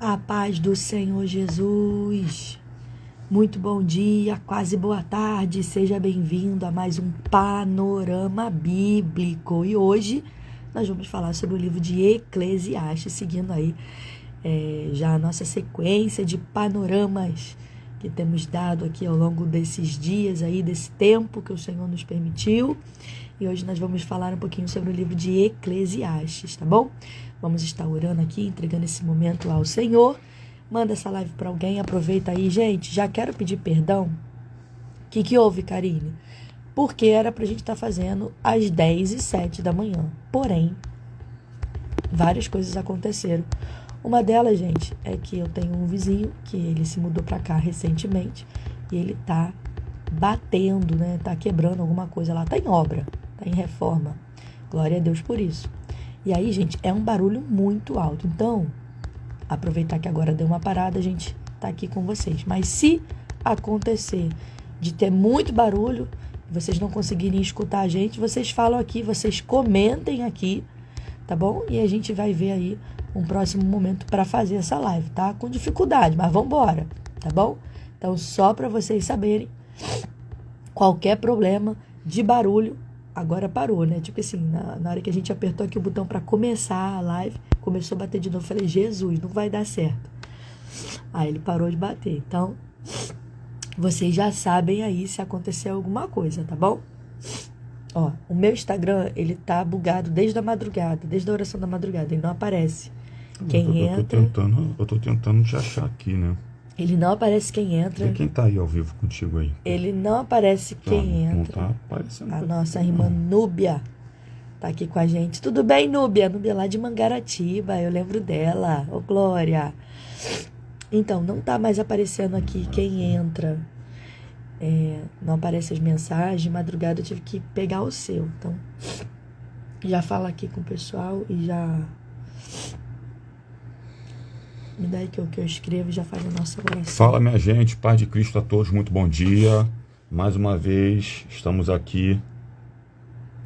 A paz do Senhor Jesus. Muito bom dia, quase boa tarde. Seja bem-vindo a mais um Panorama Bíblico. E hoje nós vamos falar sobre o livro de Eclesiastes, seguindo aí já a nossa sequência de panoramas que temos dado aqui ao longo desses dias aí, desse tempo que o Senhor nos permitiu. E hoje nós vamos falar um pouquinho sobre o livro de Eclesiastes, tá bom? Vamos estar orando aqui, entregando esse momento ao Senhor. Manda essa live para alguém, aproveita aí, gente. Já quero pedir perdão. O que houve, Karine? Porque era pra gente estar fazendo às 10h07 da manhã. Porém, várias coisas aconteceram. Uma delas, gente, é que eu tenho um vizinho que ele se mudou pra cá recentemente e ele tá batendo, né? Tá quebrando alguma coisa lá. Tá em obra, tá em reforma. Glória a Deus por isso. E aí, gente, é um barulho muito alto. Então, aproveitar que agora deu uma parada, a gente tá aqui com vocês. Mas se acontecer de ter muito barulho, vocês não conseguirem escutar a gente, vocês falam aqui, vocês comentem aqui, tá bom? E a gente vai ver aí um próximo momento para fazer essa live, tá? Com dificuldade, mas vamos embora, tá bom? Então, só para vocês saberem, qualquer problema de barulho, agora parou, né? Tipo assim, na hora que a gente apertou aqui o botão para começar a live, começou a bater de novo. Eu falei, Jesus, não vai dar certo. Aí ele parou de bater. Então, vocês já sabem aí se acontecer alguma coisa, tá bom? Ó, o meu Instagram, ele tá bugado desde a madrugada, desde a oração da madrugada. Ele não aparece quem entra. Eu tô tentando te achar aqui, né? Ele não aparece quem entra. E quem tá aí ao vivo contigo aí? Ele não aparece quem Não entra. tá aparecendo. A nossa irmã Núbia tá aqui com a gente. Tudo bem, Núbia? Núbia lá de Mangaratiba, eu lembro dela. Ô, Glória. Então, não tá mais aparecendo aqui quem entra. Não aparece as mensagens. De madrugada eu tive que pegar o seu. Então, já fala aqui com o pessoal e já... Me dá aí que eu escrevo e já faz a nossa oração. Fala, minha gente. Paz de Cristo a todos. Muito bom dia. Mais uma vez, estamos aqui.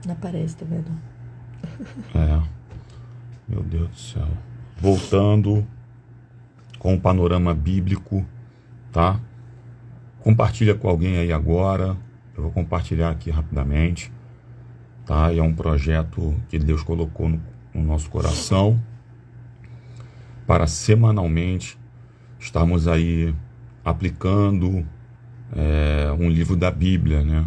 Não aparece, tá vendo? Meu Deus do céu. Voltando com o panorama bíblico, tá? Compartilha com alguém aí agora. Eu vou compartilhar aqui rapidamente, tá? E é um projeto que Deus colocou no nosso coração para semanalmente estarmos aí aplicando um livro da Bíblia, né?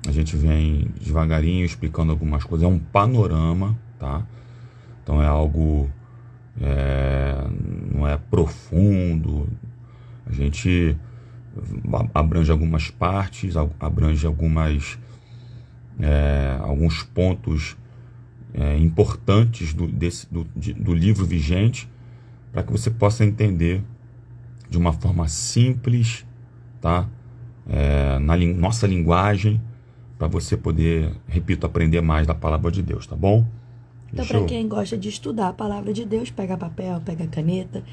A gente vem devagarinho explicando algumas coisas. É um panorama, tá? Então é algo, não é profundo. A gente abrange algumas partes, abrange alguns pontos importantes do livro vigente, para que você possa entender de uma forma simples, tá? Na nossa linguagem, para você poder, repito, aprender mais da palavra de Deus, tá bom? Então, para quem gosta de estudar a palavra de Deus, pega papel, pega caneta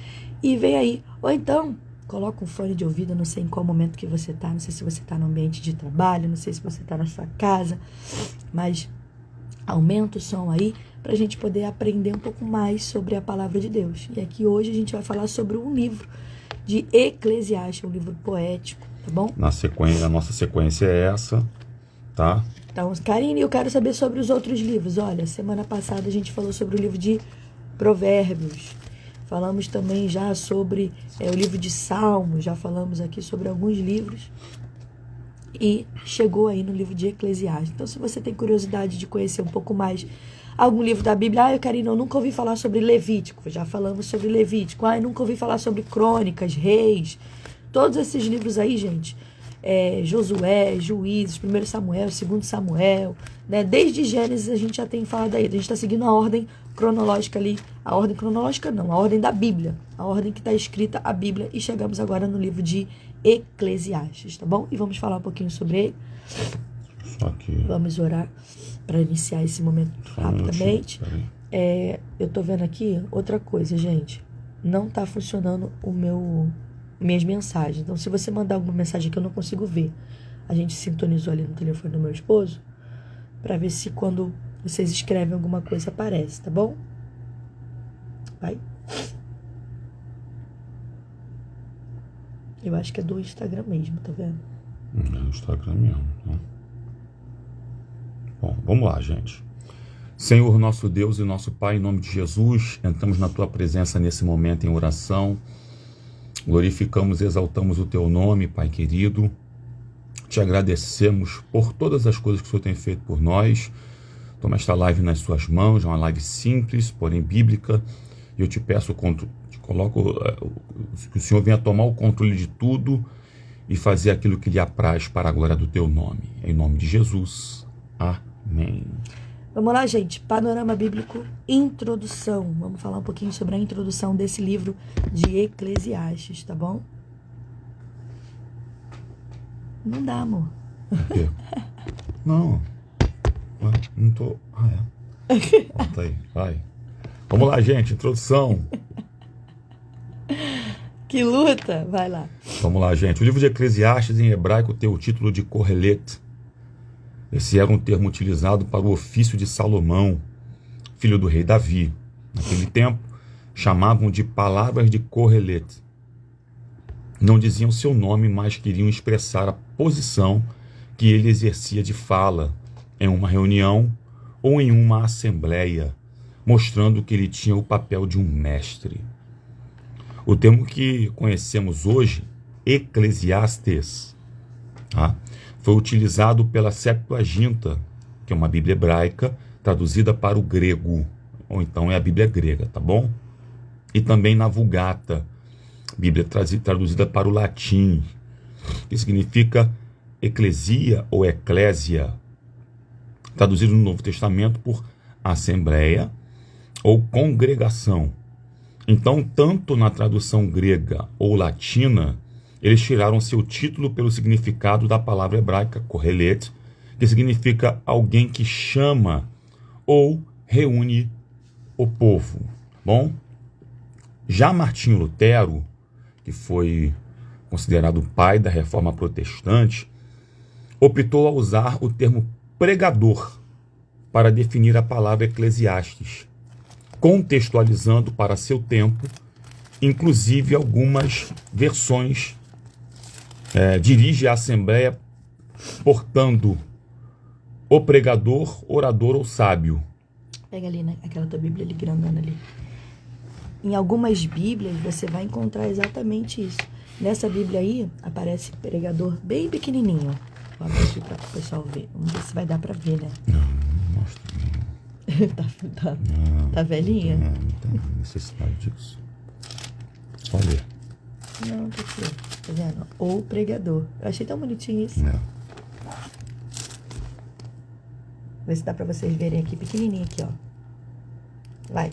e vem aí. Ou então, coloca um fone de ouvido, não sei em qual momento que você tá, não sei se você tá no ambiente de trabalho, não sei se você tá na sua casa, mas aumenta o som aí para a gente poder aprender um pouco mais sobre a palavra de Deus. E aqui hoje a gente vai falar sobre um livro de Eclesiastes, um livro poético, tá bom? A nossa sequência é essa, tá? Então, Karine, eu quero saber sobre os outros livros. Olha, semana passada a gente falou sobre o livro de Provérbios. Falamos também já sobre o livro de Salmos. Já falamos aqui sobre alguns livros. E chegou aí no livro de Eclesiastes. Então, se você tem curiosidade de conhecer um pouco mais algum livro da Bíblia, Karine, eu nunca ouvi falar sobre Levítico. Já falamos sobre Levítico. Eu nunca ouvi falar sobre Crônicas, Reis. Todos esses livros aí, gente... Josué, Juízes, 1 Samuel, 2 Samuel, né? Desde Gênesis a gente já tem falado aí, a gente está seguindo a ordem cronológica ali, a ordem cronológica não, a ordem da Bíblia, a ordem que está escrita a Bíblia, e chegamos agora no livro de Eclesiastes, tá bom? E vamos falar um pouquinho sobre ele. Vamos orar para iniciar esse momento rapidamente. Eu tô vendo aqui outra coisa, gente, não tá funcionando minhas mensagens. Então, se você mandar alguma mensagem que eu não consigo ver, a gente sintonizou ali no telefone do meu esposo, para ver se quando vocês escrevem alguma coisa aparece, tá bom? Vai. Eu acho que é do Instagram mesmo, tá vendo? É do Instagram mesmo, né? Bom, vamos lá, gente. Senhor, nosso Deus e nosso Pai, em nome de Jesus, entramos na Tua presença nesse momento em oração. Glorificamos e exaltamos o Teu nome, Pai querido. Te agradecemos por todas as coisas que o Senhor tem feito por nós. Toma esta live nas Suas mãos, é uma live simples, porém bíblica. E eu te peço, te coloco, que o Senhor venha tomar o controle de tudo e fazer aquilo que lhe apraz para a glória do Teu nome. Em nome de Jesus. Amém. Vamos lá, gente. Panorama Bíblico, introdução. Vamos falar um pouquinho sobre a introdução desse livro de Eclesiastes, tá bom? Não dá, amor. O quê? Não tô... Volta aí, vai. Vamos lá, gente, introdução. Que luta! Vai lá. Vamos lá, gente. O livro de Eclesiastes, em hebraico, tem o título de Kohelet. Esse era um termo utilizado para o ofício de Salomão, filho do rei Davi. Naquele tempo, chamavam de palavras de Kohelet. Não diziam seu nome, mas queriam expressar a posição que ele exercia de fala em uma reunião ou em uma assembleia, mostrando que ele tinha o papel de um mestre. O termo que conhecemos hoje, Eclesiastes, foi utilizado pela Septuaginta, que é uma Bíblia hebraica traduzida para o grego, ou então é a Bíblia grega, tá bom? E também na Vulgata, Bíblia traduzida para o latim, que significa eclesia ou eclésia, traduzido no Novo Testamento por assembleia ou congregação. Então, tanto na tradução grega ou latina, eles tiraram seu título pelo significado da palavra hebraica Kohelet, que significa alguém que chama ou reúne o povo. Bom, já Martinho Lutero, que foi considerado o pai da Reforma Protestante, optou a usar o termo pregador para definir a palavra Eclesiastes, contextualizando para seu tempo, inclusive algumas versões dirige a assembleia portando o pregador, orador ou sábio. Pega ali, né? Aquela tua Bíblia ali, grandona ali. Em algumas Bíblias você vai encontrar exatamente isso. Nessa Bíblia aí aparece pregador bem pequenininho. Vou abrir aqui para o pessoal ver. Vamos ver se vai dar para ver, né? Não mostra. Tá velhinha? Não tem necessidade disso. Só ler. Não, tá aqui. Tá vendo? Ou pregador. Eu achei tão bonitinho isso. Vê se dá para vocês verem aqui, pequenininho aqui, ó. Vai.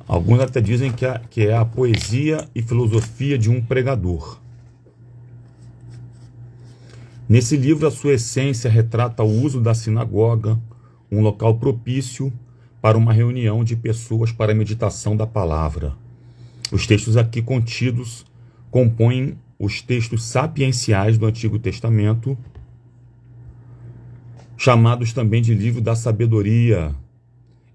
Alguns até dizem que é a poesia e filosofia de um pregador. Nesse livro, a sua essência retrata o uso da sinagoga, um local propício para uma reunião de pessoas para a meditação da palavra. Os textos aqui contidos compõem os textos sapienciais do Antigo Testamento, chamados também de livro da sabedoria,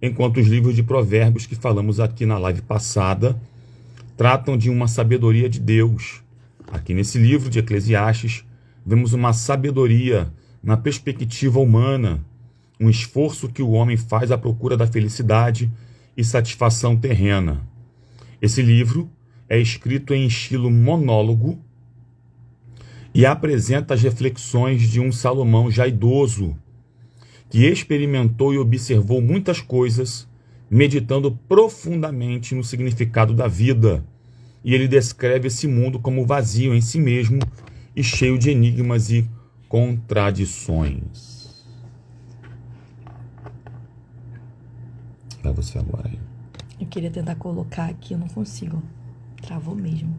enquanto os livros de Provérbios que falamos aqui na live passada tratam de uma sabedoria de Deus. Aqui nesse livro de Eclesiastes, vemos uma sabedoria na perspectiva humana, um esforço que o homem faz à procura da felicidade e satisfação terrena. Esse livro é escrito em estilo monólogo e apresenta as reflexões de um Salomão já idoso, que experimentou e observou muitas coisas, meditando profundamente no significado da vida. E ele descreve esse mundo como vazio em si mesmo e cheio de enigmas e contradições. Vai você agora aí. Eu queria tentar colocar aqui, eu não consigo. Travou mesmo.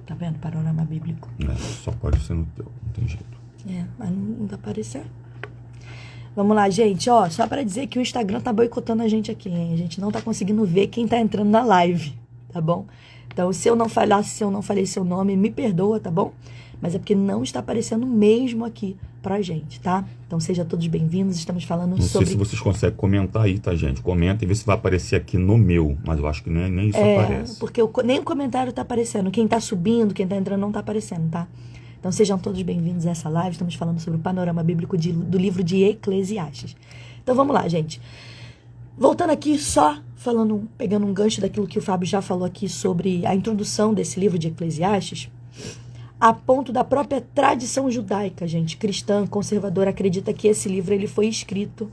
Tá vendo? Panorama bíblico. Só pode ser no teu, não tem jeito. Mas não tá aparecendo. Vamos lá, gente. Ó, só pra dizer que o Instagram tá boicotando a gente aqui, hein? A gente não tá conseguindo ver quem tá entrando na live, tá bom? Então, se eu não falei seu nome, me perdoa, tá bom? mas é porque não está aparecendo mesmo aqui pra gente, tá? Então sejam todos bem-vindos, estamos falando Não sobre... sei se vocês conseguem comentar aí, tá, gente? Comenta e vê se vai aparecer aqui no meu, mas eu acho que nem isso aparece. Porque nem o comentário tá aparecendo, quem tá subindo, quem tá entrando não tá aparecendo, tá? Então sejam todos bem-vindos a essa live, estamos falando sobre o panorama bíblico do livro de Eclesiastes. Então vamos lá, gente. Voltando aqui só pegando um gancho daquilo que o Fábio já falou aqui sobre a introdução desse livro de Eclesiastes, a ponto da própria tradição judaica, gente, cristã, conservadora, acredita que esse livro ele foi escrito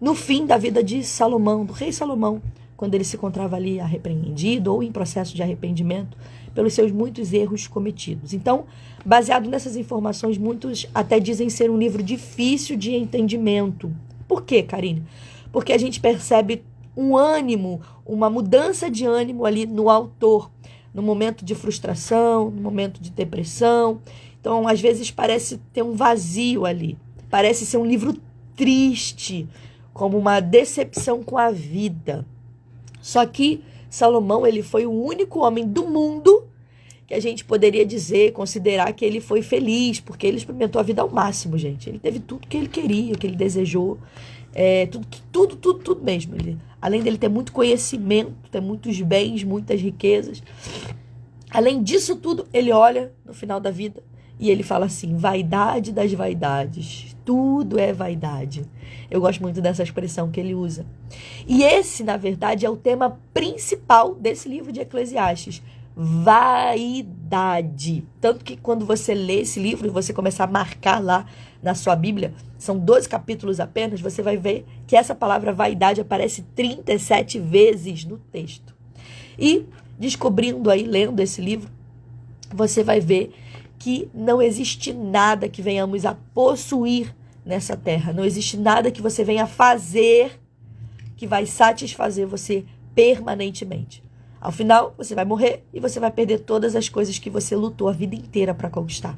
no fim da vida de Salomão, do rei Salomão, quando ele se encontrava ali arrependido ou em processo de arrependimento pelos seus muitos erros cometidos. Então, baseado nessas informações, muitos até dizem ser um livro difícil de entendimento. Por quê, Karine? Porque a gente percebe um ânimo, uma mudança de ânimo ali no autor, no momento de frustração, no momento de depressão. Então, às vezes parece ter um vazio ali. Parece ser um livro triste, como uma decepção com a vida. Só que Salomão, ele foi o único homem do mundo que a gente poderia dizer, considerar que ele foi feliz, porque ele experimentou a vida ao máximo, gente. Ele teve tudo que ele queria, que ele desejou. Tudo mesmo. Além dele ter muito conhecimento, ter muitos bens, muitas riquezas. Além disso tudo, ele olha no final da vida e ele fala assim: vaidade das vaidades, tudo é vaidade. Eu gosto muito dessa expressão que ele usa. E esse, na verdade, é o tema principal desse livro de Eclesiastes. Vaidade. Tanto que quando você lê esse livro e você começar a marcar lá na sua Bíblia, são 12 capítulos apenas, você vai ver que essa palavra vaidade aparece 37 vezes no texto. E descobrindo aí, lendo esse livro, você vai ver que não existe nada que venhamos a possuir nessa terra. Não existe nada que você venha fazer que vai satisfazer você permanentemente. Ao final, você vai morrer e você vai perder todas as coisas que você lutou a vida inteira para conquistar.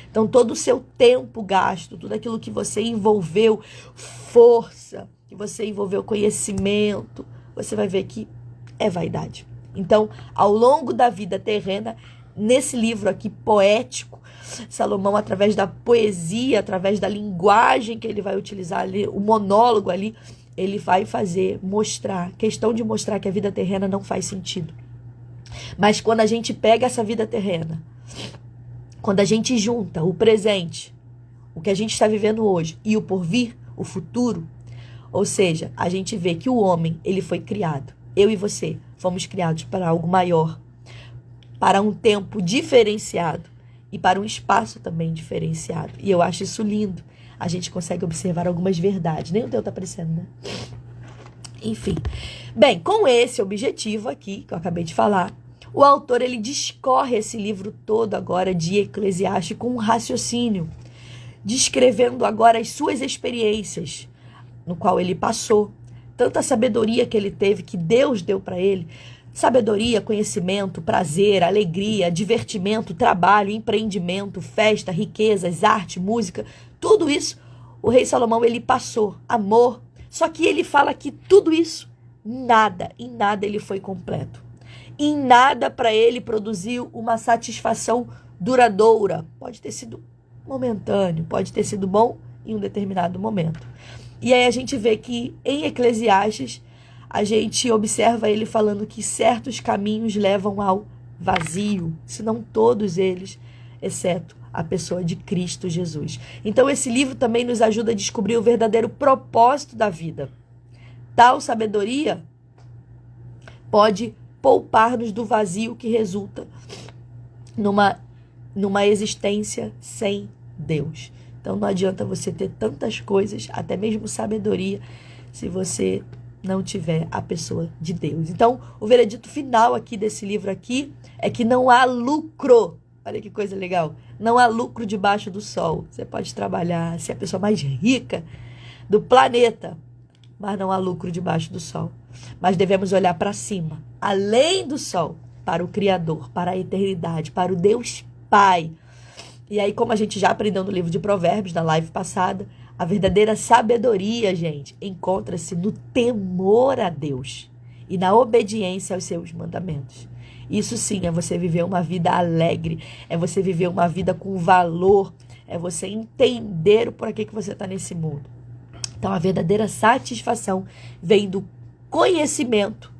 Então, todo o seu tempo gasto, tudo aquilo que você envolveu, força, que você envolveu conhecimento, você vai ver que é vaidade. Então, ao longo da vida terrena, nesse livro aqui poético, Salomão, através da poesia, através da linguagem que ele vai utilizar ali, o monólogo ali, ele vai questão de mostrar que a vida terrena não faz sentido. Mas quando a gente pega essa vida terrena, quando a gente junta o presente, o que a gente está vivendo hoje e o porvir, o futuro, ou seja, a gente vê que o homem, ele foi criado. Eu e você fomos criados para algo maior, para um tempo diferenciado e para um espaço também diferenciado. E eu acho isso lindo. A gente consegue observar algumas verdades. Nem o teu tá aparecendo, né? Enfim. Bem, com esse objetivo aqui, que eu acabei de falar, o autor, ele discorre esse livro todo agora de Eclesiastes com um raciocínio, descrevendo agora as suas experiências, no qual ele passou, tanta sabedoria que ele teve, que Deus deu para ele, sabedoria, conhecimento, prazer, alegria, divertimento, trabalho, empreendimento, festa, riquezas, arte, música, tudo isso o rei Salomão ele passou, amor. Só que ele fala que tudo isso, em nada ele foi completo. Em nada para ele produziu uma satisfação duradoura. Pode ter sido momentâneo, pode ter sido bom em um determinado momento. E aí a gente vê que em Eclesiastes, a gente observa ele falando que certos caminhos levam ao vazio, se não todos eles, exceto a pessoa de Cristo Jesus. Então esse livro também nos ajuda a descobrir o verdadeiro propósito da vida. Tal sabedoria pode poupar-nos do vazio que resulta numa existência sem Deus. Então não adianta você ter tantas coisas, até mesmo sabedoria, se você não tiver a pessoa de Deus. Então, o veredito final aqui desse livro aqui é que não há lucro. Olha que coisa legal. Não há lucro debaixo do sol. Você pode trabalhar, ser a pessoa mais rica do planeta, mas não há lucro debaixo do sol. Mas devemos olhar para cima, além do sol, para o Criador, para a eternidade, para o Deus Pai. E aí, como a gente já aprendeu no livro de Provérbios, na live passada, a verdadeira sabedoria, gente, encontra-se no temor a Deus e na obediência aos seus mandamentos. Isso sim é você viver uma vida alegre, é você viver uma vida com valor, é você entender o porquê que você está nesse mundo. Então, a verdadeira satisfação vem do conhecimento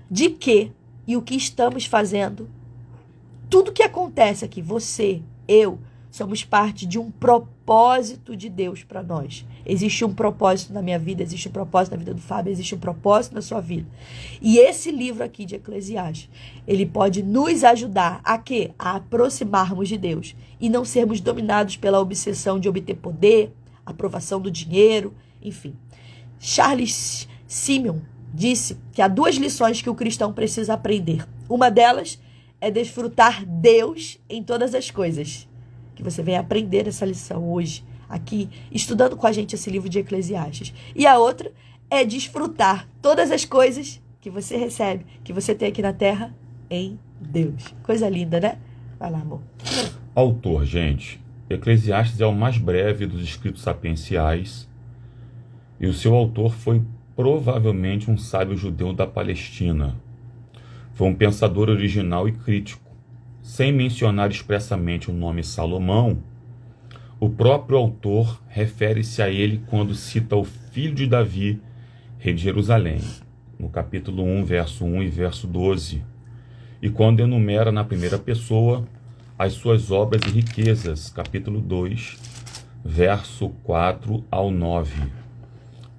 de que e o que estamos fazendo. Tudo que acontece aqui, você, eu, somos parte de um propósito de Deus para nós. Existe um propósito na minha vida, existe um propósito na vida do Fábio, existe um propósito na sua vida. E esse livro aqui de Eclesiastes, ele pode nos ajudar a quê? A aproximarmos de Deus e não sermos dominados pela obsessão de obter poder, aprovação do dinheiro, enfim. Charles Simeon disse que há 2 lições que o cristão precisa aprender. Uma delas é desfrutar Deus em todas as coisas. Que você venha aprender essa lição hoje, aqui, estudando com a gente esse livro de Eclesiastes. E a outra é desfrutar todas as coisas que você recebe, que você tem aqui na terra, em Deus. Coisa linda, né? Vai lá, amor. Autor, gente. Eclesiastes é o mais breve dos escritos sapienciais e o seu autor foi provavelmente um sábio judeu da Palestina. Foi um pensador original e crítico. Sem mencionar expressamente o nome Salomão, o próprio autor refere-se a ele quando cita o filho de Davi, rei de Jerusalém, no capítulo 1, verso 1 e verso 12, e quando enumera na primeira pessoa as suas obras e riquezas, capítulo 2, verso 4 ao 9.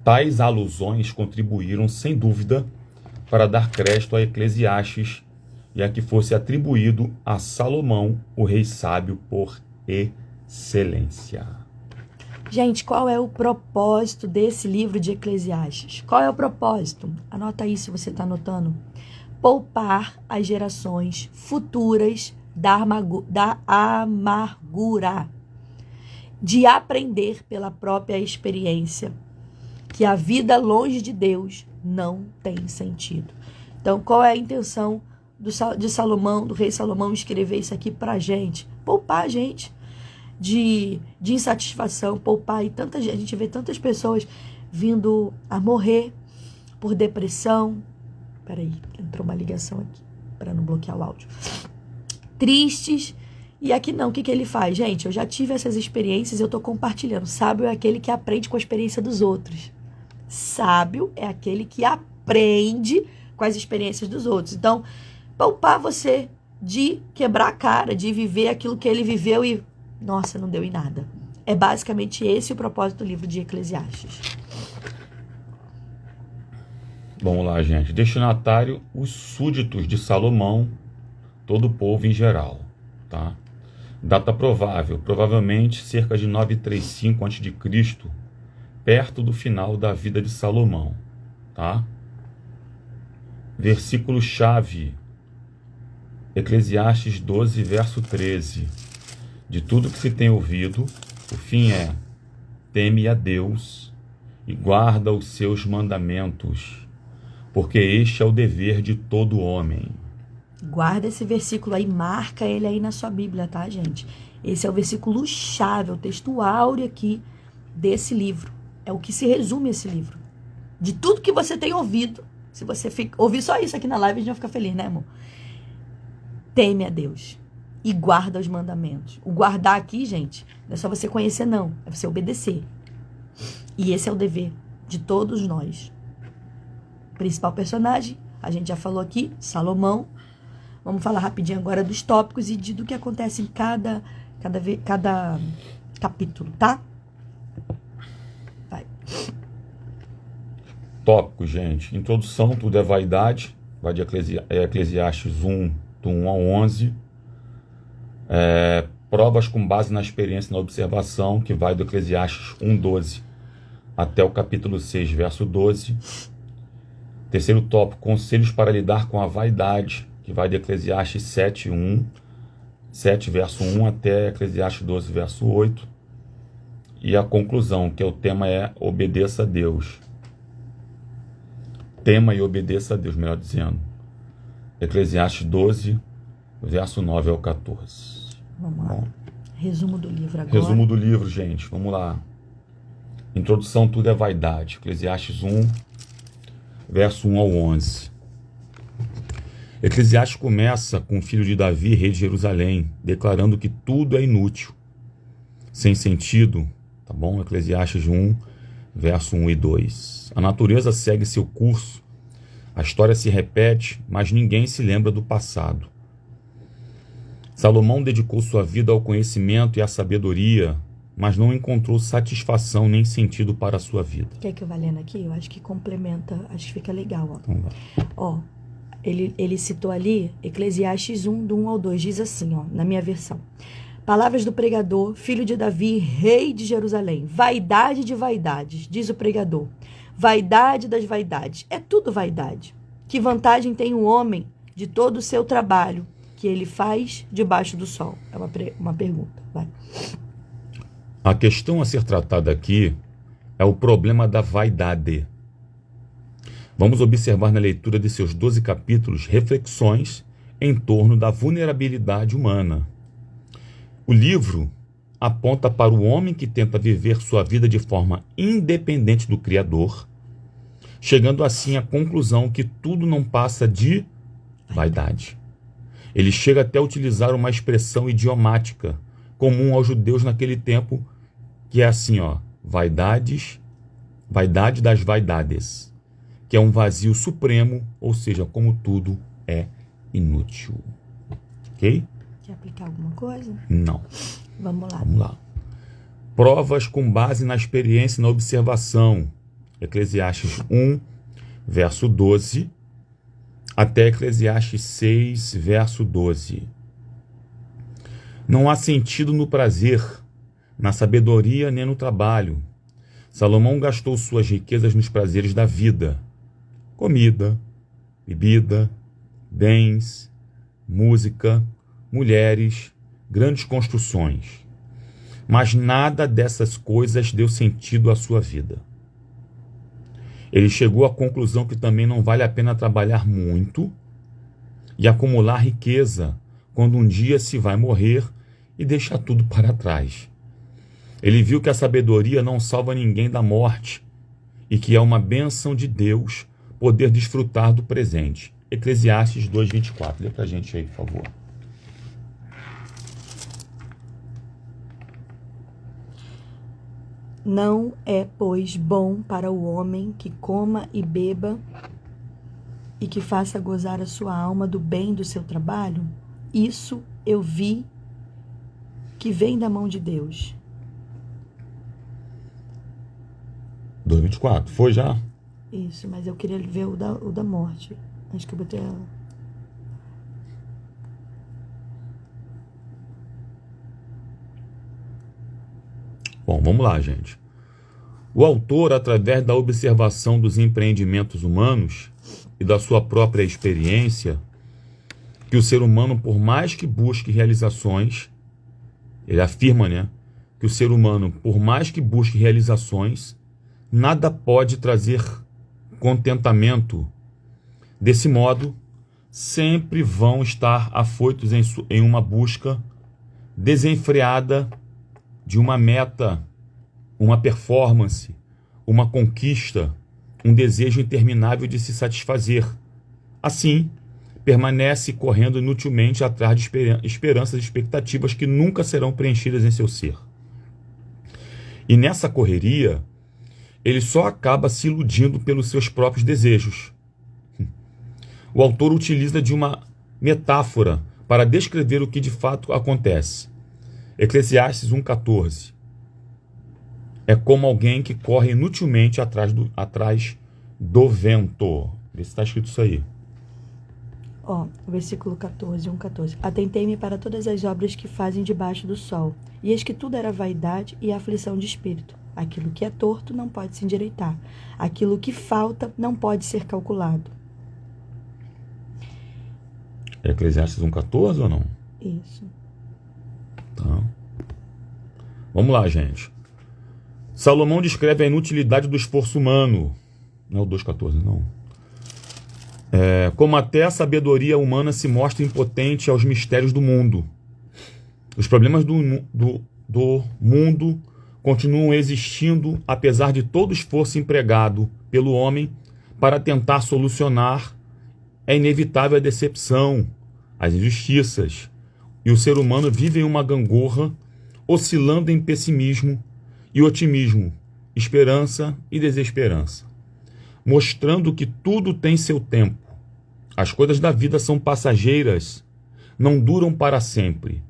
Tais alusões contribuíram, sem dúvida, para dar crédito a Eclesiastes e a que fosse atribuído a Salomão, o rei sábio, por excelência. Gente, qual é o propósito desse livro de Eclesiastes? Qual é o propósito? Anota aí se você está anotando. Poupar as gerações futuras da amargura, de aprender pela própria experiência que a vida longe de Deus não tem sentido. Então, qual é a intenção de Salomão, do rei Salomão, escrever isso aqui pra gente? Poupar a gente de insatisfação, poupar. E a gente vê tantas pessoas vindo a morrer por depressão. Peraí, entrou uma ligação aqui, para não bloquear o áudio. Tristes. E aqui não, o que ele faz? Gente, eu já tive essas experiências, eu tô compartilhando. Sábio é aquele que aprende com a experiência dos outros. Sábio é aquele que aprende com as experiências dos outros. Então, poupar você de quebrar a cara, de viver aquilo que ele viveu e, nossa, não deu em nada. É basicamente esse o propósito do livro de Eclesiastes. Vamos lá, gente. Destinatário, os súditos de Salomão, todo o povo em geral, tá? Data provável, provavelmente cerca de 935 a.C., perto do final da vida de Salomão, tá? Versículo-chave, Eclesiastes 12, verso 13. De tudo que se tem ouvido, o fim é: teme a Deus e guarda os seus mandamentos, porque este é o dever de todo homem. Guarda esse versículo aí, marca ele aí na sua Bíblia, tá, gente? Esse é o versículo-chave, o texto áureo aqui desse livro. É o que se resume esse livro. De tudo que você tem ouvido, se você ouvir só isso aqui na live, a gente vai ficar feliz, né, amor? Teme a Deus e guarda os mandamentos. O guardar aqui, gente, não é só você conhecer, não. É você obedecer. E esse é o dever de todos nós. Principal personagem, a gente já falou aqui, Salomão. Vamos falar rapidinho agora dos tópicos e do que acontece em cada capítulo, tá? Vai. Tópico, gente. Introdução, tudo é vaidade. Vai de Eclesiastes 1, do 1 ao 11. Provas com base na experiência e na observação, que vai do Eclesiastes 1, 12 até o capítulo 6, verso 12. Terceiro tópico, conselhos para lidar com a vaidade, que vai de Eclesiastes 7, verso 1 até Eclesiastes 12, verso 8. E a conclusão, que o tema é obedeça a Deus. Tema e obedeça a Deus, melhor dizendo. Eclesiastes 12, verso 9 ao 14. Vamos lá. Bom, resumo do livro agora. Resumo do livro, gente. Vamos lá. Introdução, tudo é vaidade. Eclesiastes 1, verso 1 ao 11. Eclesiastes começa com o filho de Davi, rei de Jerusalém, declarando que tudo é inútil, sem sentido, tá bom? Eclesiastes 1, verso 1 e 2. A natureza segue seu curso, a história se repete, mas ninguém se lembra do passado. Salomão dedicou sua vida ao conhecimento e à sabedoria, mas não encontrou satisfação nem sentido para a sua vida. Quer que eu vá lendo aqui? Eu acho que complementa, acho que fica legal. Ó. Então, Ó, ele citou ali Eclesiastes 1, do 1 ao 2, diz assim, ó, na minha versão. Palavras do pregador, filho de Davi, rei de Jerusalém. Vaidade de vaidades, diz o pregador. Vaidade das vaidades. É tudo vaidade. Que vantagem tem o homem de todo o seu trabalho que ele faz debaixo do sol? É uma pergunta. Vai. a questão a ser tratada aqui é o problema da vaidade. Vamos observar na leitura de seus 12 capítulos reflexões em torno da vulnerabilidade humana. O livro aponta para o homem que tenta viver sua vida de forma independente do Criador, chegando assim à conclusão que tudo não passa de vaidade. Ele chega até a utilizar uma expressão idiomática comum aos judeus naquele tempo, que é assim, ó, vaidade das vaidades, que é um vazio supremo, ou seja, como tudo é inútil. Ok? Quer aplicar alguma coisa? Não. Vamos lá. Vamos lá. Provas com base na experiência e na observação. Eclesiastes 1, verso 12, até Eclesiastes 6, verso 12. Não há sentido no prazer, na sabedoria nem no trabalho. Salomão gastou suas riquezas nos prazeres da vida. Comida, bebida, bens, música, mulheres, grandes construções. Mas nada dessas coisas deu sentido à sua vida. Ele chegou à conclusão que também não vale a pena trabalhar muito e acumular riqueza quando um dia se vai morrer e deixar tudo para trás. Ele viu que a sabedoria não salva ninguém da morte e que é uma bênção de Deus poder desfrutar do presente. Eclesiastes 2:24. Lê pra gente aí, por favor. Não é, pois, bom para o homem que coma e beba e que faça gozar a sua alma do bem do seu trabalho? Isso eu vi que vem da mão de Deus. 2:24. Foi já? Isso, mas eu queria ver o da morte. Acho que eu botei ela. Bom, vamos lá, gente. O autor, através da observação dos empreendimentos humanos e da sua própria experiência, que o ser humano, por mais que busque realizações, ele afirma, que o ser humano, por mais que busque realizações, nada pode trazer contentamento. Desse modo, sempre vão estar afoitos em uma busca desenfreada de uma meta, uma performance, uma conquista, um desejo interminável de se satisfazer. Assim, permanece correndo inutilmente atrás de esperanças e expectativas que nunca serão preenchidas em seu ser. E nessa correria, ele só acaba se iludindo pelos seus próprios desejos. O autor utiliza de uma metáfora para descrever o que de fato acontece. Eclesiastes 1,14. É como alguém que corre inutilmente atrás do vento. Vê se está escrito isso aí. Ó, versículo 14, 1,14. Atentei-me para todas as obras que fazem debaixo do sol, e eis que tudo era vaidade e aflição de espírito. Aquilo que é torto não pode se endireitar. Aquilo que falta não pode ser calculado. É Eclesiastes 1,14 ou não? Isso. Tá. Vamos lá, gente. Salomão descreve a inutilidade do esforço humano. Não é o 2,14, não. Como até a sabedoria humana se mostra impotente aos mistérios do mundo. Os problemas do mundo continuam existindo, apesar de todo o esforço empregado pelo homem para tentar solucionar é inevitável a decepção, as injustiças, e o ser humano vive em uma gangorra, oscilando em pessimismo e otimismo, esperança e desesperança, mostrando que tudo tem seu tempo. As coisas da vida são passageiras, não duram para sempre.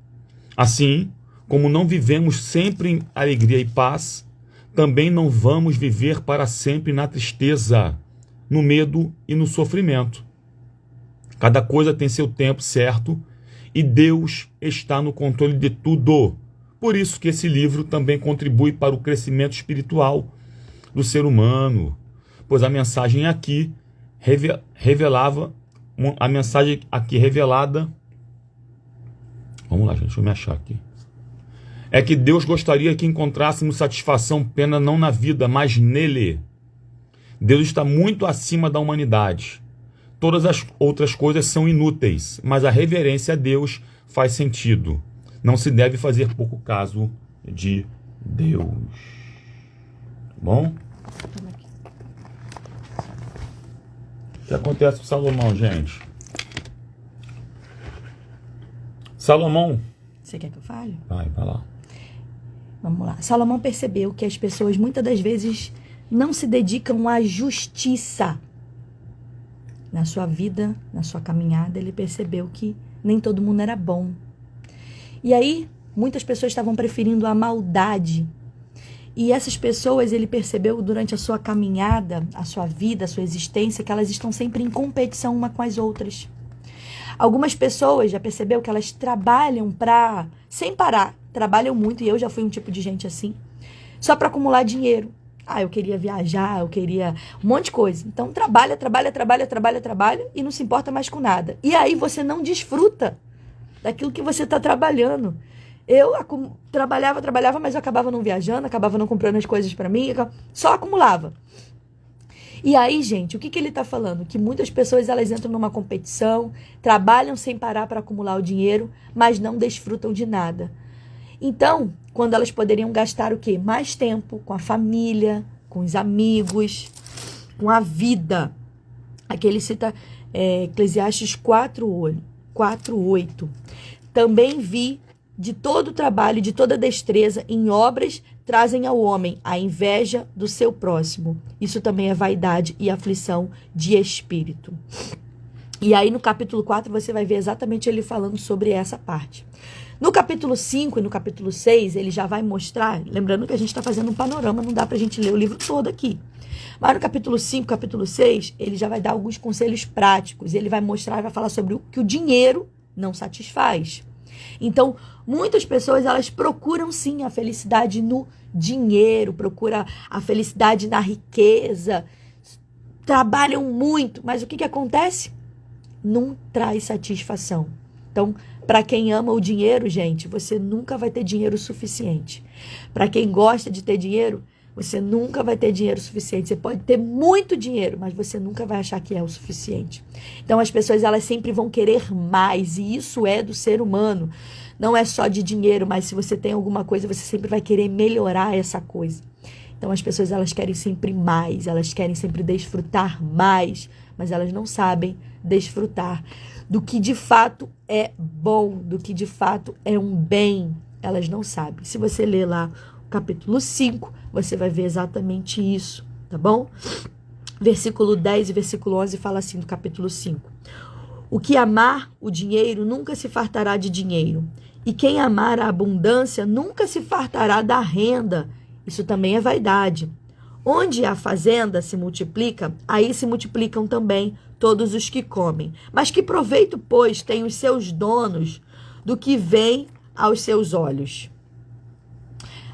Assim, como não vivemos sempre em alegria e paz, também não vamos viver para sempre na tristeza, no medo e no sofrimento. Cada coisa tem seu tempo certo e Deus está no controle de tudo. Por isso que esse livro também contribui para o crescimento espiritual do ser humano, pois a mensagem aqui revelada, vamos lá, gente, deixa eu me achar aqui, é que Deus gostaria que encontrássemos satisfação plena não na vida, mas nele. Deus está muito acima da humanidade. Todas as outras coisas são inúteis, mas a reverência a Deus faz sentido. Não se deve fazer pouco caso de Deus. Tá bom? O que acontece com Salomão, gente? Salomão... Você quer que eu fale? Vai lá. Vamos lá. Salomão percebeu que as pessoas muitas das vezes não se dedicam à justiça. Na sua vida, na sua caminhada, ele percebeu que nem todo mundo era bom. E aí, muitas pessoas estavam preferindo a maldade. E essas pessoas, ele percebeu durante a sua caminhada, a sua vida, a sua existência, que elas estão sempre em competição uma com as outras. Algumas pessoas já percebeu que elas trabalham sem parar, trabalham muito, e eu já fui um tipo de gente assim, só para acumular dinheiro. Eu queria viajar, eu queria um monte de coisa. Então trabalha e não se importa mais com nada. E aí você não desfruta daquilo que você está trabalhando. Eu trabalhava, mas eu acabava não viajando, acabava não comprando as coisas para mim, só acumulava. E aí, gente, o que ele está falando? Que muitas pessoas elas entram numa competição, trabalham sem parar para acumular o dinheiro, mas não desfrutam de nada. Então, quando elas poderiam gastar o quê? Mais tempo com a família, com os amigos, com a vida. Aqui ele cita Eclesiastes 4:8. Também vi de todo o trabalho, de toda destreza em obras trazem ao homem a inveja do seu próximo. Isso também é vaidade e aflição de espírito. E aí no capítulo 4 você vai ver exatamente ele falando sobre essa parte. No capítulo 5 e no capítulo 6 ele já vai mostrar, lembrando que a gente está fazendo um panorama, não dá para a gente ler o livro todo aqui. Mas no capítulo 5, capítulo 6, ele já vai dar alguns conselhos práticos. Ele vai mostrar, vai falar sobre o que o dinheiro não satisfaz. Então, muitas pessoas, elas procuram sim a felicidade no dinheiro, procuram a felicidade na riqueza, trabalham muito, mas o que acontece? Não traz satisfação. Então, para quem ama o dinheiro, gente, você nunca vai ter dinheiro suficiente. Para quem gosta de ter dinheiro, você nunca vai ter dinheiro suficiente. Você pode ter muito dinheiro, mas você nunca vai achar que é o suficiente. Então, as pessoas, elas sempre vão querer mais, e isso é do ser humano. Não é só de dinheiro, mas se você tem alguma coisa, você sempre vai querer melhorar essa coisa. Então, as pessoas, elas querem sempre mais, elas querem sempre desfrutar mais, mas elas não sabem desfrutar do que de fato é bom, do que de fato é um bem. Elas não sabem. Se você ler lá o capítulo 5, você vai ver exatamente isso, tá bom? Versículo 10 e versículo 11 fala assim do capítulo 5. O que amar o dinheiro nunca se fartará de dinheiro, e quem amar a abundância nunca se fartará da renda. Isso também é vaidade. Onde a fazenda se multiplica, aí se multiplicam também todos os que comem. Mas que proveito, pois, têm os seus donos do que vem aos seus olhos?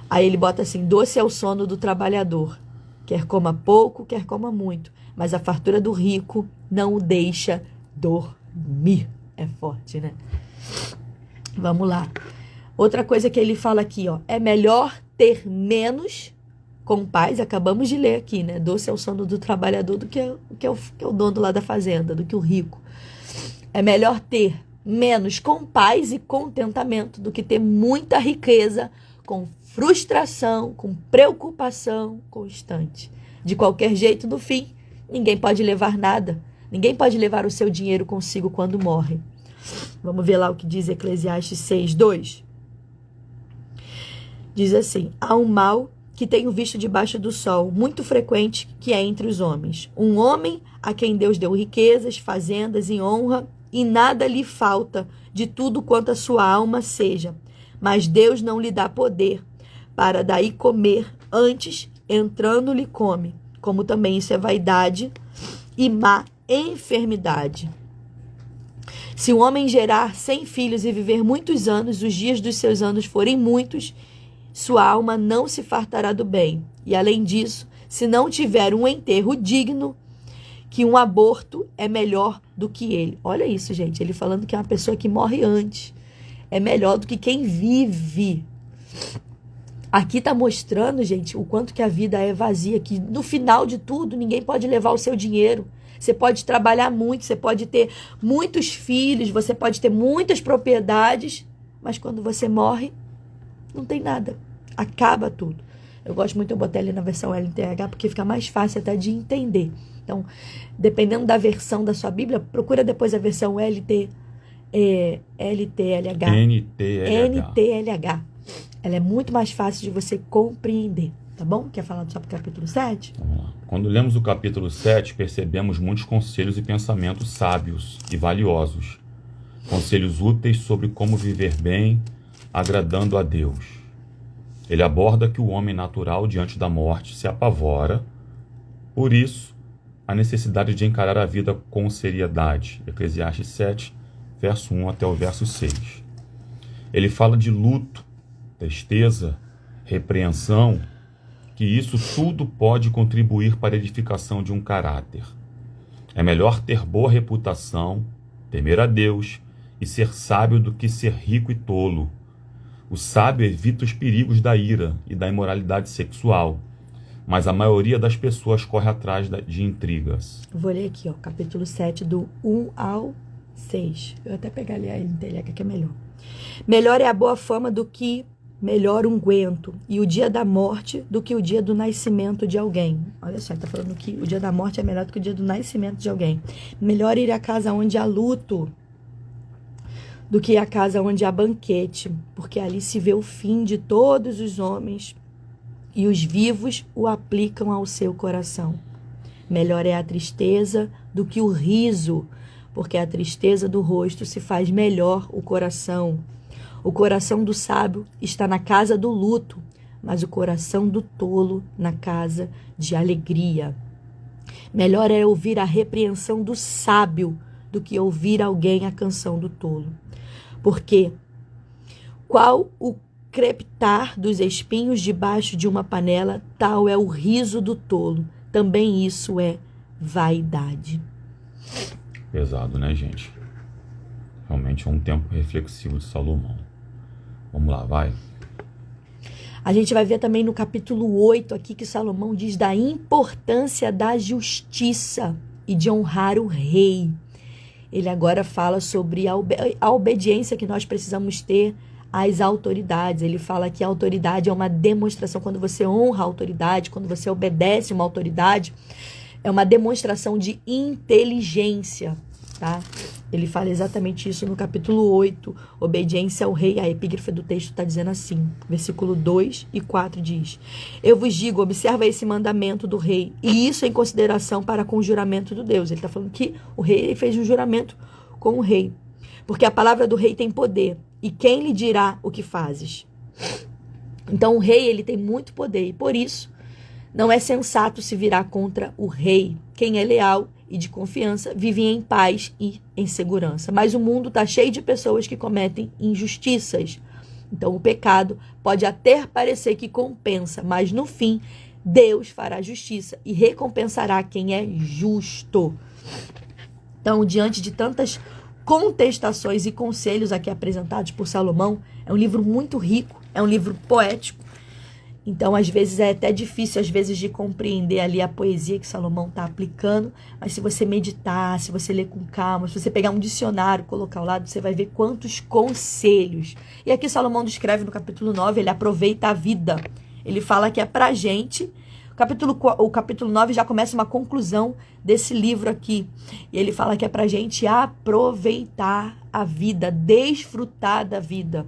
Aí ele bota assim: doce é o sono do trabalhador, quer coma pouco, quer coma muito, mas a fartura do rico não o deixa dormir. É forte, né? Vamos lá. Outra coisa que ele fala aqui, ó, é melhor ter menos com paz. Acabamos de ler aqui, né? Doce é o sono do trabalhador do que o dono lá da fazenda, do que o rico. É melhor ter menos com paz e contentamento do que ter muita riqueza com frustração, com preocupação constante. De qualquer jeito, no fim, ninguém pode levar nada. Ninguém pode levar o seu dinheiro consigo quando morre. Vamos ver lá o que diz Eclesiastes 6:2. Diz assim: há um mal que tenho visto debaixo do sol, muito frequente, que é entre os homens. Um homem a quem Deus deu riquezas, fazendas e honra, e nada lhe falta de tudo quanto a sua alma seja. Mas Deus não lhe dá poder para daí comer, antes, entrando-lhe come. Como também isso é vaidade e má enfermidade. Se um homem gerar 100 filhos e viver muitos anos, os dias dos seus anos forem muitos, sua alma não se fartará do bem. E além disso, se não tiver um enterro digno, que um aborto é melhor do que ele. Olha isso, gente. Ele falando que é uma pessoa que morre antes é melhor do que quem vive. Aqui está mostrando, gente, o quanto que a vida é vazia, que no final de tudo, ninguém pode levar o seu dinheiro. Você pode trabalhar muito, você pode ter muitos filhos, você pode ter muitas propriedades, mas quando você morre, não tem nada. Acaba tudo. Eu gosto muito de botar ele na versão LTH porque fica mais fácil até de entender. Então, dependendo da versão da sua Bíblia, procura depois a versão LTLH. NTLH. Ela é muito mais fácil de você compreender. Tá bom? Quer falar sobre o capítulo 7? Vamos lá. Quando lemos o capítulo 7, percebemos muitos conselhos e pensamentos sábios e valiosos. Conselhos úteis sobre como viver bem, agradando a Deus. Ele aborda que o homem natural, diante da morte, se apavora. Por isso, a necessidade de encarar a vida com seriedade. Eclesiastes 7, verso 1 até o verso 6. Ele fala de luto, tristeza, repreensão, que isso tudo pode contribuir para a edificação de um caráter. É melhor ter boa reputação, temer a Deus e ser sábio do que ser rico e tolo. O sábio evita os perigos da ira e da imoralidade sexual, mas a maioria das pessoas corre atrás de intrigas. Vou ler aqui, ó, capítulo 7, do 1 ao 6. Eu até pegar ali a NTLH, que é melhor. Melhor é a boa fama do que melhor unguento, e o dia da morte do que o dia do nascimento de alguém. Olha só, ele está falando que o dia da morte é melhor do que o dia do nascimento de alguém. Melhor ir à casa onde há luto do que a casa onde há banquete, porque ali se vê o fim de todos os homens e os vivos o aplicam ao seu coração. Melhor é a tristeza do que o riso, porque a tristeza do rosto se faz melhor o coração. O coração do sábio está na casa do luto, mas o coração do tolo na casa de alegria. Melhor é ouvir a repreensão do sábio do que ouvir alguém a canção do tolo. Porque qual o crepitar dos espinhos debaixo de uma panela, tal é o riso do tolo. Também isso é vaidade. Pesado, né, gente? Realmente é um tempo reflexivo de Salomão. Vamos lá, vai. A gente vai ver também no capítulo 8 aqui que Salomão diz da importância da justiça e de honrar o rei. Ele agora fala sobre a obediência que nós precisamos ter às autoridades. Ele fala que a autoridade é uma demonstração. Quando você honra a autoridade, quando você obedece uma autoridade, é uma demonstração de inteligência, tá? Ele fala exatamente isso no capítulo 8, obediência ao rei. A epígrafe do texto está dizendo assim, versículo 2 e 4 diz: eu vos digo, observa esse mandamento do rei, e isso em consideração para com o juramento do Deus. Ele está falando que o rei fez um juramento com o rei, porque a palavra do rei tem poder, e quem lhe dirá o que fazes? Então o rei, ele tem muito poder, e por isso não é sensato se virar contra o rei. Quem é leal e de confiança vive em paz e em segurança. Mas o mundo está cheio de pessoas que cometem injustiças. Então o pecado pode até parecer que compensa, mas no fim Deus fará justiça e recompensará quem é justo. Então, diante de tantas contestações e conselhos aqui apresentados por Salomão, é um livro muito rico, é um livro poético. Então, às vezes, é até difícil, às vezes, de compreender ali a poesia que Salomão está aplicando, mas se você meditar, se você ler com calma, se você pegar um dicionário, colocar ao lado, você vai ver quantos conselhos. E aqui Salomão descreve no capítulo 9, ele aproveita a vida. Ele fala que é pra gente O capítulo 9 já começa uma conclusão desse livro aqui. E ele fala que é pra gente aproveitar a vida, desfrutar da vida.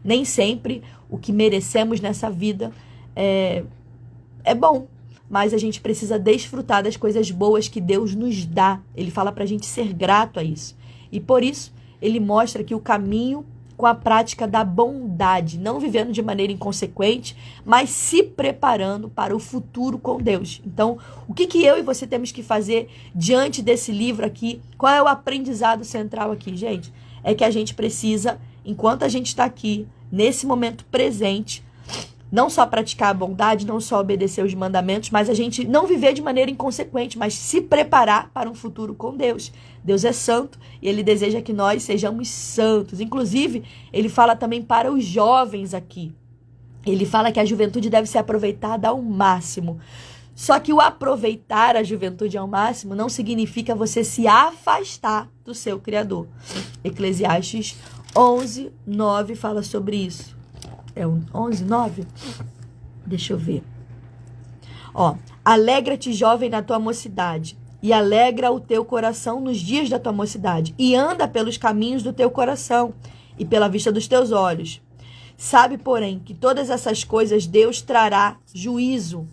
Nem sempre o que merecemos nessa vida é bom, mas a gente precisa desfrutar das coisas boas que Deus nos dá. Ele fala pra gente ser grato a isso. E por isso, ele mostra que o caminho com a prática da bondade, não vivendo de maneira inconsequente, mas se preparando para o futuro com Deus. Então, o que eu e você temos que fazer diante desse livro aqui? Qual é o aprendizado central aqui, gente? É que a gente precisa, enquanto a gente está aqui, nesse momento presente, não só praticar a bondade, não só obedecer os mandamentos, mas a gente não viver de maneira inconsequente, mas se preparar para um futuro com Deus. Deus é santo e Ele deseja que nós sejamos santos. Inclusive, Ele fala também para os jovens aqui. Ele fala que a juventude deve ser aproveitada ao máximo. Só que o aproveitar a juventude ao máximo não significa você se afastar do seu Criador. Eclesiastes 11:9 fala sobre isso. É o 11:9? Deixa eu ver. Alegra-te, jovem, na tua mocidade, e alegra o teu coração nos dias da tua mocidade, e anda pelos caminhos do teu coração, e pela vista dos teus olhos. Sabe, porém, que todas essas coisas Deus trará juízo.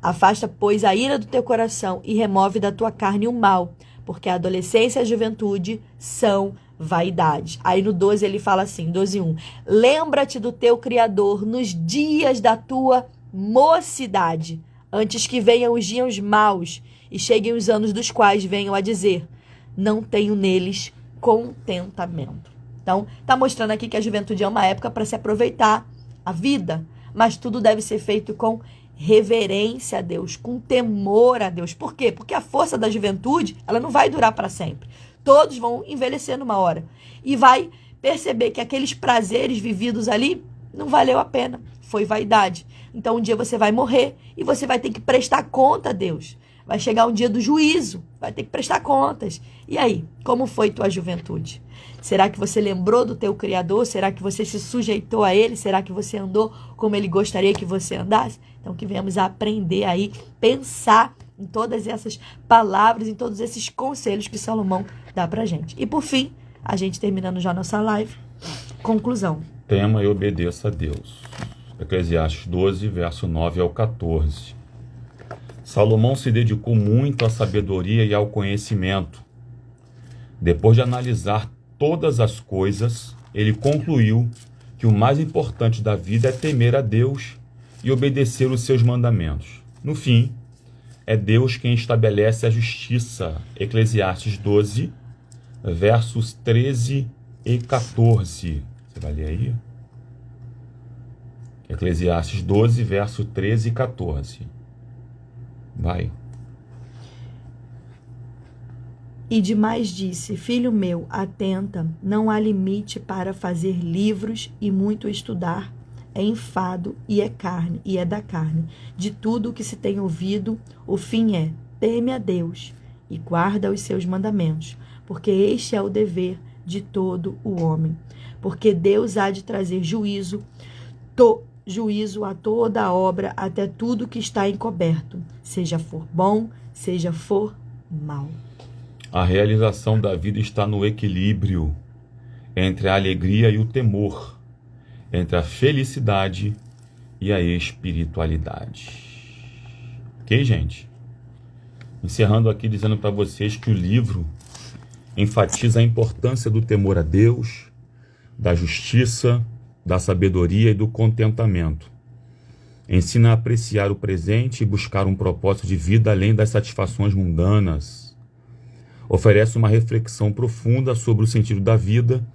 Afasta, pois, a ira do teu coração, e remove da tua carne o mal, porque a adolescência e a juventude são vaidade. Aí no 12 ele fala assim, 12:1. Lembra-te do teu Criador nos dias da tua mocidade, antes que venham os dias maus e cheguem os anos dos quais venham a dizer, não tenho neles contentamento. Então, tá mostrando aqui que a juventude é uma época para se aproveitar a vida, mas tudo deve ser feito com reverência a Deus, com temor a Deus. Por quê? Porque a força da juventude, ela não vai durar para sempre. Todos vão envelhecer numa hora. E vai perceber que aqueles prazeres vividos ali não valeu a pena. Foi vaidade. Então um dia você vai morrer e você vai ter que prestar conta a Deus. Vai chegar um dia do juízo. Vai ter que prestar contas. E aí? Como foi tua juventude? Será que você lembrou do teu Criador? Será que você se sujeitou a Ele? Será que você andou como Ele gostaria que você andasse? Então que venhamos a aprender aí, pensar em todas essas palavras, em todos esses conselhos que Salomão dá pra gente. E por fim, a gente terminando já nossa live, conclusão. Tema e obedeça a Deus. Eclesiastes 12, verso 9 ao 14. Salomão se dedicou muito à sabedoria e ao conhecimento. Depois de analisar todas as coisas, ele concluiu que o mais importante da vida é temer a Deus e obedecer os seus mandamentos. No fim, é Deus quem estabelece a justiça. Eclesiastes 12, versos 13 e 14. Você vai ler aí? Eclesiastes 12, verso 13 e 14. Vai. E demais disse, filho meu, atenta, não há limite para fazer livros e muito estudar. É enfado e é carne, e é da carne. De tudo o que se tem ouvido, o fim é, teme a Deus e guarda os seus mandamentos, porque este é o dever de todo o homem. Porque Deus há de trazer juízo a toda a obra, até tudo que está encoberto, seja for bom, seja for mal. A realização da vida está no equilíbrio entre a alegria e o temor, entre a felicidade e a espiritualidade. Ok, gente? Encerrando aqui dizendo para vocês que o livro enfatiza a importância do temor a Deus, da justiça, da sabedoria e do contentamento. Ensina a apreciar o presente e buscar um propósito de vida além das satisfações mundanas. Oferece uma reflexão profunda sobre o sentido da vida,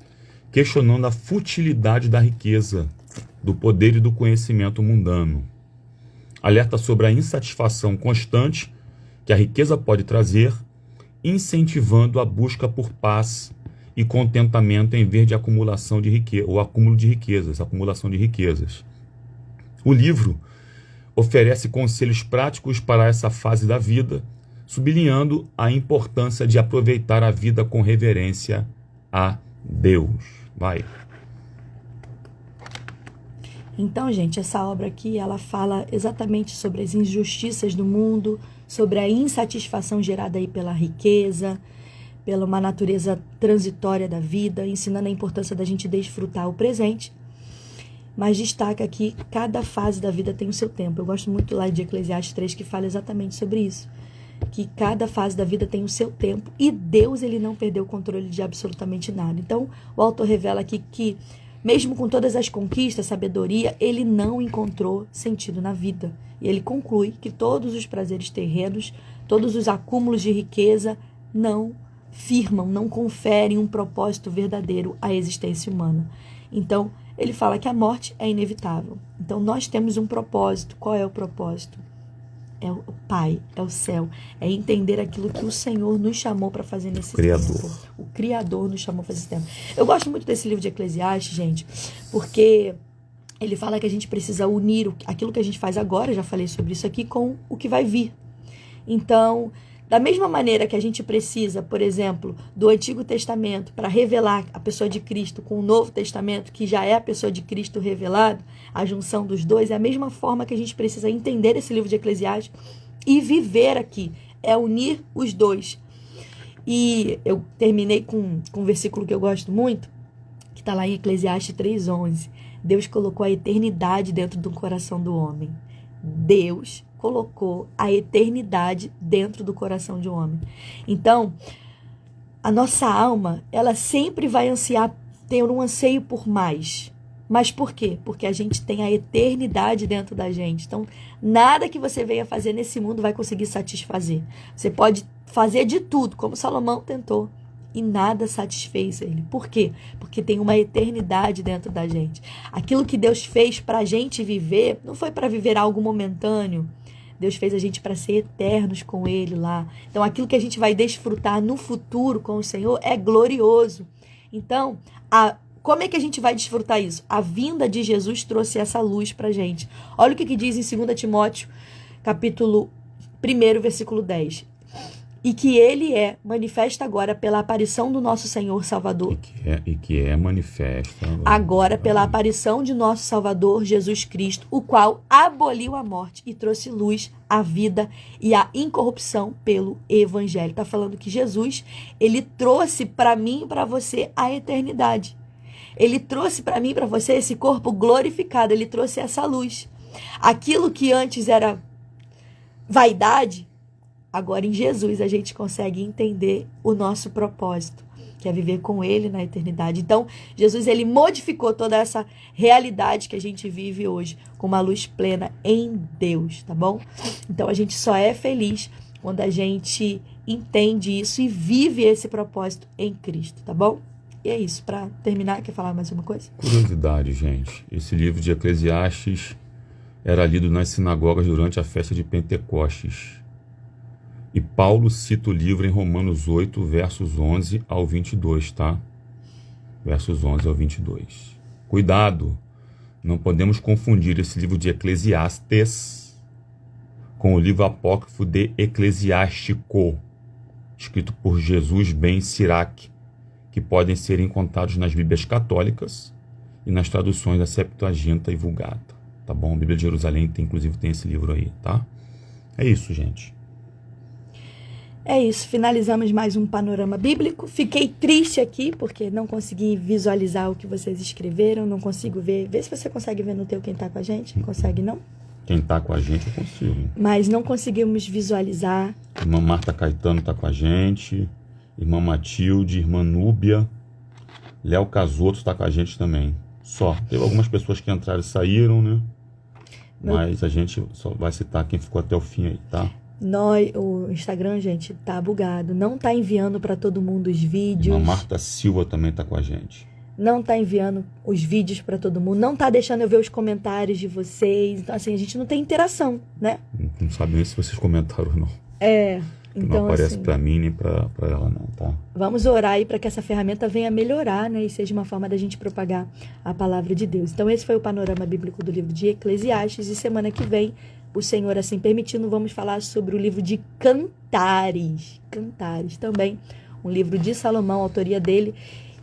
questionando a futilidade da riqueza, do poder e do conhecimento mundano. Alerta sobre a insatisfação constante que a riqueza pode trazer, incentivando a busca por paz e contentamento em vez de acumulação de riqueza, ou acúmulo de riquezas, acumulação de riquezas. O livro oferece conselhos práticos para essa fase da vida, sublinhando a importância de aproveitar a vida com reverência a Deus. Vai. Então, gente, essa obra aqui, ela fala exatamente sobre as injustiças do mundo, sobre a insatisfação gerada aí pela riqueza, pela uma natureza transitória da vida, ensinando a importância da gente desfrutar o presente. Mas destaca aqui, cada fase da vida tem o seu tempo. Eu gosto muito lá de Eclesiastes 3, que fala exatamente sobre isso. Que cada fase da vida tem o seu tempo. E Deus, ele não perdeu o controle de absolutamente nada. Então, o autor revela aqui que, mesmo com todas as conquistas, sabedoria, ele não encontrou sentido na vida. E ele conclui que todos os prazeres terrenos, todos os acúmulos de riqueza, não firmam, não conferem um propósito verdadeiro à existência humana. Então, ele fala que a morte é inevitável. Então, nós temos um propósito. Qual é o propósito? É o Pai, é o céu. É entender aquilo que o Senhor nos chamou para fazer nesse tempo. O Criador nos chamou para fazer esse tempo. Eu gosto muito desse livro de Eclesiastes, gente, porque ele fala que a gente precisa unir aquilo que a gente faz agora, já falei sobre isso aqui, com o que vai vir. Então, da mesma maneira que a gente precisa, por exemplo, do Antigo Testamento para revelar a pessoa de Cristo com o Novo Testamento, que já é a pessoa de Cristo revelado, a junção dos dois, é a mesma forma que a gente precisa entender esse livro de Eclesiastes e viver aqui, é unir os dois. E eu terminei com um versículo que eu gosto muito, que está lá em Eclesiastes 3:11. Deus colocou a eternidade dentro do coração do homem. Deus colocou a eternidade dentro do coração de um homem. Então, a nossa alma, ela sempre vai ansiar, ter um anseio por mais. Mas por quê? Porque a gente tem a eternidade dentro da gente. Então, nada que você venha fazer nesse mundo vai conseguir satisfazer. Você pode fazer de tudo, como Salomão tentou, e nada satisfez ele. Por quê? Porque tem uma eternidade dentro da gente. Aquilo que Deus fez para a gente viver, não foi para viver algo momentâneo. Deus fez a gente para ser eternos com Ele lá. Então, aquilo que a gente vai desfrutar no futuro com o Senhor é glorioso. Então, como é que a gente vai desfrutar isso? A vinda de Jesus trouxe essa luz para a gente. Olha o que diz em 2 Timóteo, capítulo 1, versículo 10. E que ele é manifesta agora pela aparição do nosso Senhor Salvador. E que é manifesta agora pela aparição de nosso Salvador Jesus Cristo, o qual aboliu a morte e trouxe luz à vida e à incorrupção pelo Evangelho. Está falando que Jesus, ele trouxe para mim e para você a eternidade. Ele trouxe para mim e para você esse corpo glorificado. Ele trouxe essa luz. Aquilo que antes era vaidade, agora em Jesus a gente consegue entender o nosso propósito, que é viver com Ele na eternidade. Então, Jesus, ele modificou toda essa realidade que a gente vive hoje, com uma luz plena em Deus, tá bom? Então, a gente só é feliz quando a gente entende isso e vive esse propósito em Cristo, tá bom? E é isso. Para terminar, quer falar mais uma coisa? Curiosidade, gente. Esse livro de Eclesiastes era lido nas sinagogas durante a festa de Pentecostes. E Paulo cita o livro em Romanos 8, versos 11 ao 22, tá? Versos 11 ao 22. Cuidado, não podemos confundir esse livro de Eclesiastes com o livro apócrifo de Eclesiástico, escrito por Jesus ben Sirac, que podem ser encontrados nas Bíblias católicas e nas traduções da Septuaginta e Vulgata, tá bom? A Bíblia de Jerusalém inclusive tem esse livro aí, tá? É isso, gente. É isso, finalizamos mais um panorama bíblico. Fiquei triste aqui, porque não consegui visualizar o que vocês escreveram, não consigo ver. Vê se você consegue ver no teu quem tá com a gente. Consegue, não? Quem tá com a gente eu consigo. Mas não conseguimos visualizar. Irmã Marta Caetano tá com a gente, irmã Matilde, irmã Núbia, Léo Casoto tá com a gente também. Só, teve algumas pessoas que entraram e saíram, né? Mas a gente só vai citar quem ficou até o fim aí, tá? O Instagram, gente, tá bugado. Não tá enviando para todo mundo os vídeos. A Marta Silva também tá com a gente. Não tá enviando os vídeos para todo mundo. Não tá deixando eu ver os comentários de vocês. Então, assim, a gente não tem interação, né? Não sabe nem se vocês comentaram ou não. Então, não aparece assim, para mim nem para ela não, tá? Vamos orar aí para que essa ferramenta venha melhorar, né? E seja uma forma da gente propagar a palavra de Deus. Então, esse foi o panorama bíblico do livro de Eclesiastes. E semana que vem, o Senhor assim permitindo, vamos falar sobre o livro de Cantares. Cantares também, um livro de Salomão, autoria dele.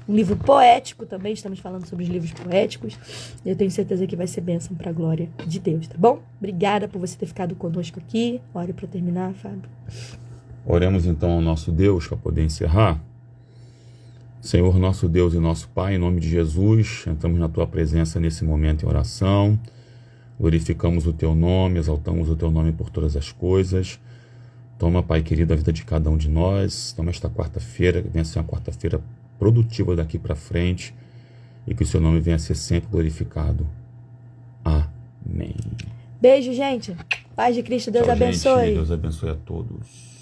Um livro poético também, estamos falando sobre os livros poéticos. Eu tenho certeza que vai ser bênção para a glória de Deus, tá bom? Obrigada por você ter ficado conosco aqui. Ore para terminar, Fábio. Oremos então ao nosso Deus para poder encerrar. Senhor, nosso Deus e nosso Pai, em nome de Jesus, entramos na Tua presença nesse momento em oração. Glorificamos o Teu nome, exaltamos o Teu nome por todas as coisas. Toma, Pai querido, a vida de cada um de nós. Toma esta quarta-feira, que venha ser uma quarta-feira produtiva daqui para frente e que o Seu nome venha a ser sempre glorificado. Amém. Beijo, gente. Paz de Cristo. Deus Tchau, abençoe. gente. Deus abençoe a todos.